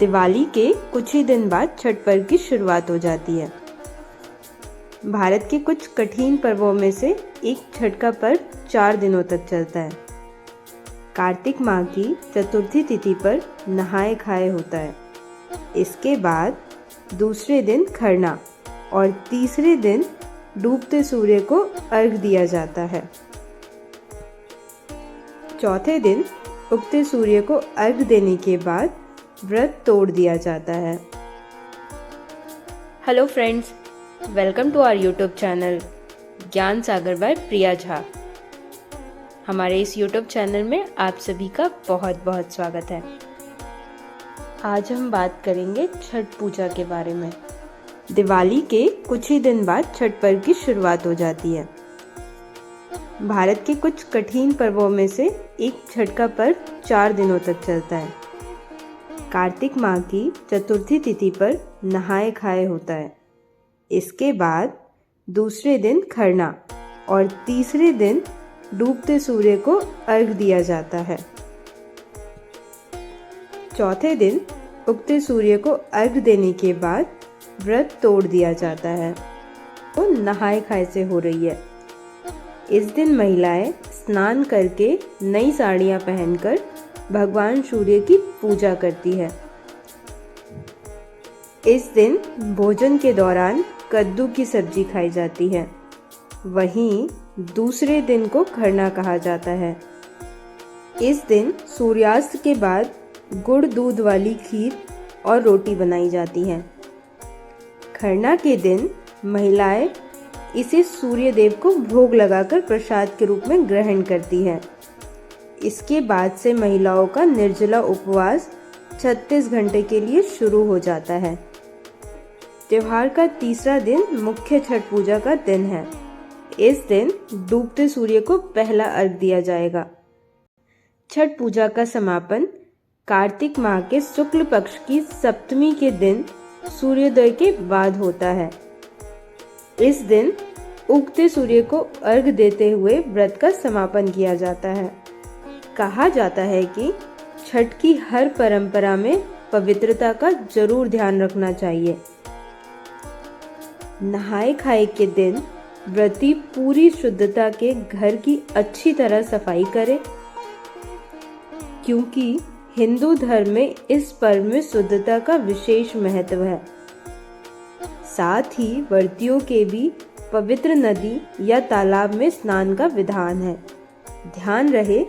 दिवाली के कुछ ही दिन बाद छठ पर्व की शुरुआत हो जाती है। भारत के कुछ कठिन पर्वों में से एक छठ का पर्व 4 दिनों तक चलता है। कार्तिक माह की चतुर्थी तिथि पर नहाए खाए होता है। इसके बाद दूसरे दिन खरना और तीसरे दिन डूबते सूर्य को अर्घ दिया जाता है। चौथे दिन उगते सूर्य को अर्घ देने के बाद व्रत तोड़ दिया जाता है। Hello friends, welcome to our YouTube channel Gyan Sagar bye प्रिया झा। हमारे इस यूट्यूब चैनल में आप सभी का बहुत बहुत स्वागत है। आज हम बात करेंगे छठ पूजा के बारे में। दिवाली के कुछ ही दिन बाद छठ पर्व की शुरुआत हो जाती है। भारत के कुछ कठिन पर्वों में से एक छठ का पर्व 4 दिनों तक चलता है। कार्तिक माह की चतुर्थी तिथि पर नहाए खाए होता है। इसके बाद दूसरे दिन खरना और तीसरे दिन डूबते सूर्य को अर्घ दिया जाता है। चौथे दिन उगते सूर्य को अर्घ देने के बाद व्रत तोड़ दिया जाता है। तो नहाए खाए से हो रही है। इस दिन महिलाएं स्नान करके नई साड़ियां पहनकर भगवान सूर्य की पूजा करती है। इस दिन भोजन के दौरान कद्दू की सब्जी खाई जाती है। वहीं दूसरे दिन को खरना कहा जाता है। इस दिन सूर्यास्त के बाद गुड़ दूध वाली खीर और रोटी बनाई जाती है। खरना के दिन महिलाएं इसे सूर्य देव को भोग लगाकर प्रसाद के रूप में ग्रहण करती है। इसके बाद से महिलाओं का निर्जला उपवास 36 घंटे के लिए शुरू हो जाता है। त्योहार का तीसरा दिन मुख्य छठ पूजा का दिन है। इस दिन डूबते सूर्य को पहला अर्घ दिया जाएगा। छठ पूजा का समापन कार्तिक माह के शुक्ल पक्ष की सप्तमी के दिन सूर्योदय के बाद होता है। इस दिन उगते सूर्य को अर्घ देते हुए व्रत का समापन किया जाता है। कहा जाता है कि छठ की हर परंपरा में पवित्रता का जरूर ध्यान रखना चाहिए। नहाए खाए के दिन व्रती पूरी शुद्धता के घर की अच्छी तरह सफाई करे, क्योंकि हिंदू धर्म में इस पर्व में शुद्धता का विशेष महत्व है। साथ ही व्रतियों के भी पवित्र नदी या तालाब में स्नान का विधान है। ध्यान रहे,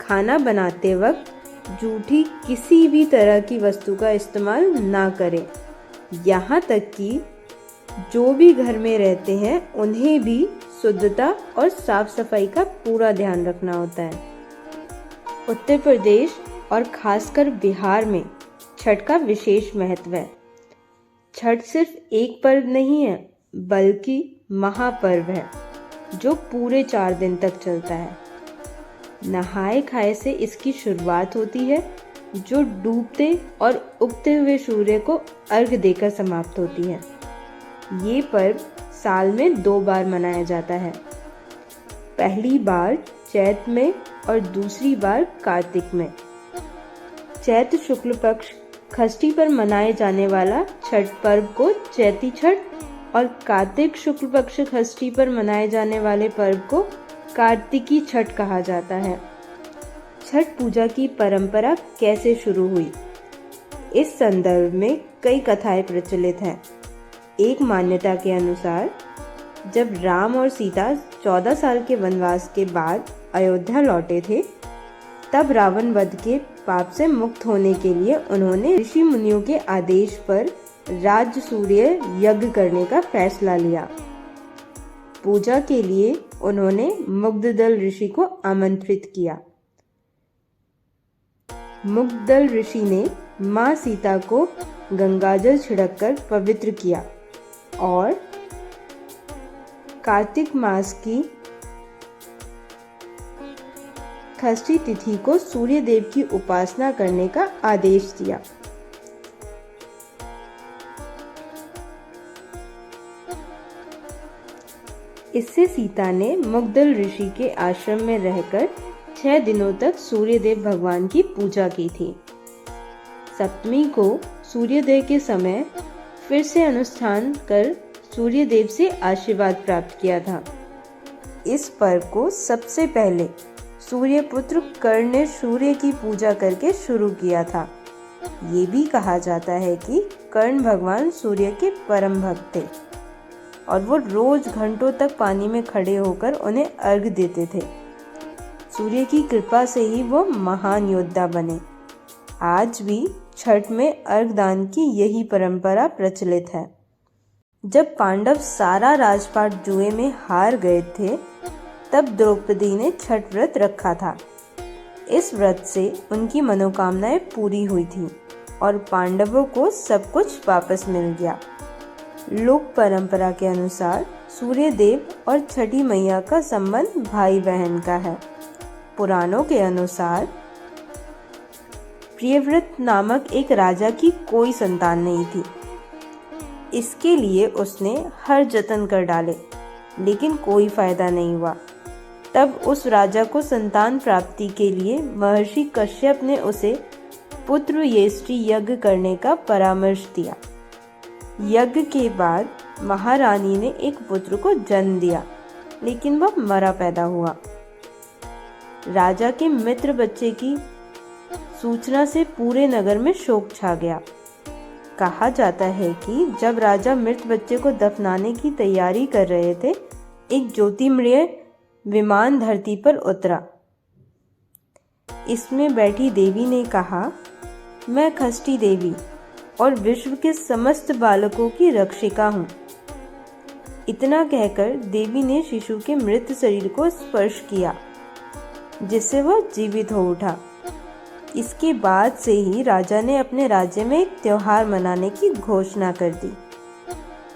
खाना बनाते वक्त जूठी किसी भी तरह की वस्तु का इस्तेमाल ना करें। यहाँ तक कि जो भी घर में रहते हैं उन्हें भी शुद्धता और साफ सफाई का पूरा ध्यान रखना होता है। उत्तर प्रदेश और खासकर बिहार में छठ का विशेष महत्व है। छठ सिर्फ एक पर्व नहीं है, बल्कि महापर्व है जो पूरे 4 दिन तक चलता है। नहाए खाए से इसकी शुरुआत होती है, जो डूबते और उगते हुए सूर्य को अर्घ देकर समाप्त होती है। ये पर्व साल में 2 बार मनाया जाता है। पहली बार चैत में और दूसरी बार कार्तिक में। चैत शुक्ल पक्ष षष्ठी पर मनाए जाने वाला छठ पर्व को चैती छठ और कार्तिक शुक्ल पक्ष षष्ठी पर मनाए जाने वाले पर्व को कार्तिकी छठ कहा जाता है। छठ पूजा की परंपरा कैसे शुरू हुई? इस संदर्भ में कई कथाएं प्रचलित हैं। एक मान्यता के अनुसार जब राम और सीता 14 साल के वनवास के बाद अयोध्या लौटे थे, तब रावण वध के पाप से मुक्त होने के लिए उन्होंने ऋषि मुनियों के आदेश पर राजसूय यज्ञ करने का फैसला लिया। पूजा के लिए उन्होंने मुग्धदल ऋषि को आमंत्रित किया। मुग्धदल ऋषि ने मां सीता को गंगाजल छिड़ककर पवित्र किया और कार्तिक मास की षष्ठी तिथि को सूर्य देव की उपासना करने का आदेश दिया। इससे सीता ने मुग्धदल ऋषि के आश्रम में रहकर 6 दिनों तक सूर्य देव भगवान की पूजा की थी। सप्तमी को सूर्योदय के समय फिर से अनुष्ठान कर सूर्यदेव से आशीर्वाद प्राप्त किया था। इस पर्व को सबसे पहले सूर्यपुत्र कर्ण ने सूर्य की पूजा करके शुरू किया था। ये भी कहा जाता है कि कर्ण भगवान सूर्य के परम भक्त थे और वो रोज घंटों तक पानी में खड़े होकर उन्हें अर्घ देते थे। सूर्य की कृपा से ही वो महान योद्धा बने। आज भी छठ में अर्घ दान की यही परंपरा प्रचलित है। जब पांडव सारा राजपाट जुए में हार गए थे, तब द्रौपदी ने छठ व्रत रखा था। इस व्रत से उनकी मनोकामनाएं पूरी हुई थी और पांडवों को सब कुछ वापस मिल गया। लोक परंपरा के अनुसार सूर्य देव और छठी मैया का संबंध भाई बहन का है। पुराणों के अनुसार प्रियव्रत नामक एक राजा की कोई संतान नहीं थी। इसके लिए उसने हर जतन कर डाले, लेकिन कोई फायदा नहीं हुआ। तब उस राजा को संतान प्राप्ति के लिए महर्षि कश्यप ने उसे पुत्र येष्टि यज्ञ करने का परामर्श दिया। यज्ञ के बाद महारानी ने एक पुत्र को जन्म दिया, लेकिन वह मरा पैदा हुआ। राजा के मित्र बच्चे की सूचना से पूरे नगर में शोक छा गया। कहा जाता है कि जब राजा मृत बच्चे को दफनाने की तैयारी कर रहे थे, एक ज्योतिर्मय विमान धरती पर उतरा। इसमें बैठी देवी ने कहा, मैं खष्टी देवी और विश्व के समस्त बालकों की रक्षिका हूँ। इतना कहकर देवी ने शिशु के मृत शरीर को स्पर्श किया, जिससे वह जीवित हो उठा। इसके बाद से ही राजा ने अपने राज्य में एक त्योहार मनाने की घोषणा कर दी।